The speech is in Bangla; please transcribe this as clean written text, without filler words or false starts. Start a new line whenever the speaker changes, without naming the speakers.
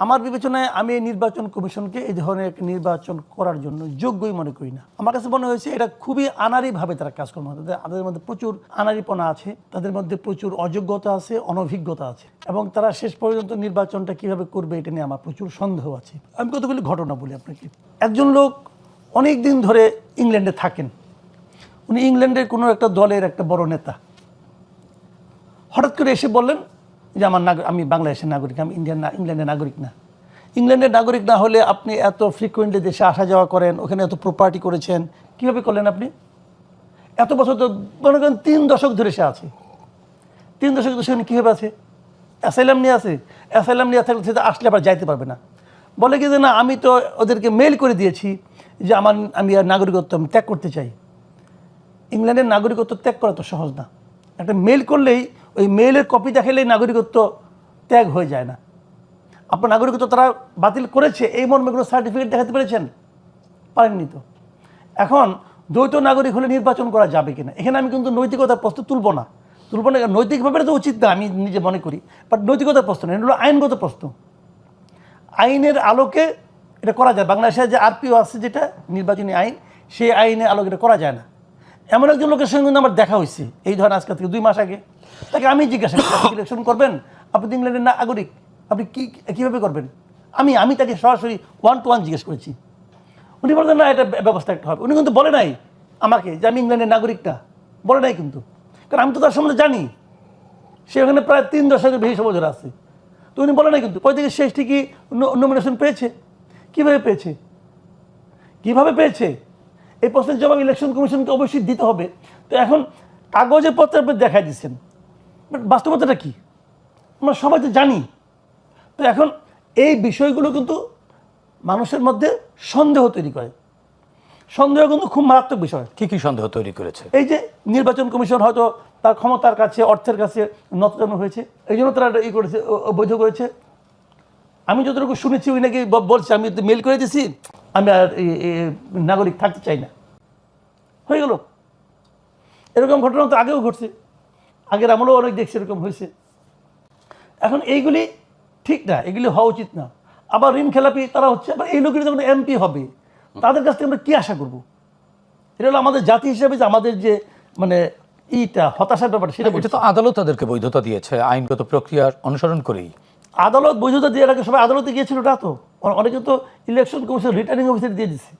আমার বিবেচনায় আমি এই নির্বাচন কমিশনকে এই ধরনের নির্বাচন করার জন্য যোগ্যই মনে করি না। আমার কাছে মনে হয়েছে এটা খুবই আনাড়িভাবে তারা কাজকর্ম করে। তাদের মধ্যে প্রচুর আনাড়িপনা আছে, তাদের মধ্যে প্রচুর অযোগ্যতা আছে, অনভিজ্ঞতা আছে, এবং তারা শেষ পর্যন্ত নির্বাচনটা কিভাবে করবে এটা নিয়ে আমার প্রচুর সন্দেহ আছে। আমি কতগুলি ঘটনা বলি আপনাকে। একজন লোক অনেক দিন ধরে ইংল্যান্ডে থাকেন, উনি ইংল্যান্ডের কোনো একটা দলের একটা বড় নেতা। হঠাৎ করে এসে বললেন যে আমি বাংলাদেশের নাগরিক, আমি ইংল্যান্ডের নাগরিক না। ইংল্যান্ডের নাগরিক না হলে আপনি এত ফ্রিকুয়েন্টলি দেশে আসা যাওয়া করেন, ওখানে এত প্রপার্টি করেছেন, কীভাবে করলেন আপনি? এত বছর তো মনে করেন 3 দশক ধরে সে আছে। 3 দশক ধরে সেখানে কীভাবে আছে? অ্যাসাইলাম নিয়ে আছে। অ্যাসাইলাম নিয়ে থাকলে সেটা আসলে আবার যাইতে পারবে না। বলে কি যে না, আমি তো ওদেরকে মেইল করে দিয়েছি যে আমি আর নাগরিকত্ব আমি ত্যাগ করতে চাই। ইংল্যান্ডের নাগরিকত্ব ত্যাগ করা তো সহজ না। একটা মেইল করলেই ওই মেইলের কপি দেখালেই নাগরিকত্ব ত্যাগ হয়ে যায় না। আপনার নাগরিকত্ব তারা বাতিল করেছে এই মর্মে কোনো সার্টিফিকেট দেখাতে পেরেছেন? পারেননি তো। এখন দ্বৈত নাগরিক হলে নির্বাচন করা যাবে কিনা, এখানে আমি কিন্তু নৈতিকতার প্রশ্ন তুলব না। নৈতিকভাবে তো উচিত না, আমি নিজে মনে করি, বাট নৈতিকতার প্রশ্ন না, এটা হলো আইনগত প্রশ্ন। আইনের আলোকে এটা করা যায়। বাংলাদেশে যে আরপিও আছে, যেটা নির্বাচনী আইন, সেই আইনের আলোকে এটা করা যায় না। এমন একজন লোকের সঙ্গে কিন্তু আমার দেখা হয়েছে এই ধরনের আজকে থেকে 2 মাস আগে। তাকে আমি জিজ্ঞাসা করি, আপনি ইলেকশন করবেন? আপনি তো ইংল্যান্ডের নাগরিক, আপনি কীভাবে করবেন? আমি তাকে সরাসরি 1 to 1 জিজ্ঞেস করেছি। উনি বলতেন না, এটা ব্যবস্থা একটা হবে। উনি কিন্তু বলে নাই আমাকে যে আমি ইংল্যান্ডের নাগরিকটা, বলে নাই কিন্তু, কারণ আমি তো তার সম্বন্ধে জানি। সে ওখানে প্রায় 3 দশকের বেশি সময় ধরে আছে। তো উনি বলে নাই কিন্তু। পরে থেকে শেষ ঠিকই নমিনেশন পেয়েছে। কীভাবে পেয়েছে? কীভাবে পেয়েছে? এই প্রশ্নের জবাব ইলেকশন কমিশনকে অবশ্যই দিতে হবে। তো এখন কাগজে পত্রে আপনি দেখাই দিচ্ছেন, বাট বাস্তবতাটা কী আমরা সবাই তো জানি। তো এখন এই বিষয়গুলো কিন্তু মানুষের মধ্যে সন্দেহ তৈরি করে। সন্দেহ কিন্তু খুব মারাত্মক বিষয়।
কী সন্দেহ তৈরি করেছে?
এই যে নির্বাচন কমিশন হয়তো তার ক্ষমতার কাছে, অর্থের কাছে নতজানু হয়েছে, এই জন্য তারা করেছে, বৈধ করেছে। আমি যতটুকু শুনেছি ওই নাকি বলছে আমি মেল করে দিয়েছি, আমি আর নাগরিক থাকতে চাই না, হয়ে গেল। এরকম ঘটনা তো আগেও ঘটছে, আগের আমলেও অনেক দেখছি এরকম হয়েছে। এখন এইগুলি ঠিক না, এগুলি হওয়া উচিত না। আবার ঋণ খেলাপি তারা হচ্ছে। আবার এই লোকের যখন এমপি হবে, তাদের কাছ থেকে আমরা কী আশা করবো? এটা হলো আমাদের জাতি হিসেবে যে আমাদের যে মানে হতাশার ব্যাপার, সেটা
তো আদালত তাদেরকে বৈধতা দিয়েছে আইনগত প্রক্রিয়া অনুসরণ করেই।
আদালত বৈধতা দিয়ে রাখে, সবাই আদালতে গিয়েছিল। ওটা তো অনেকে তো ইলেকশন কমিশন রিটার্নিং অফিসার দিয়ে দিচ্ছে।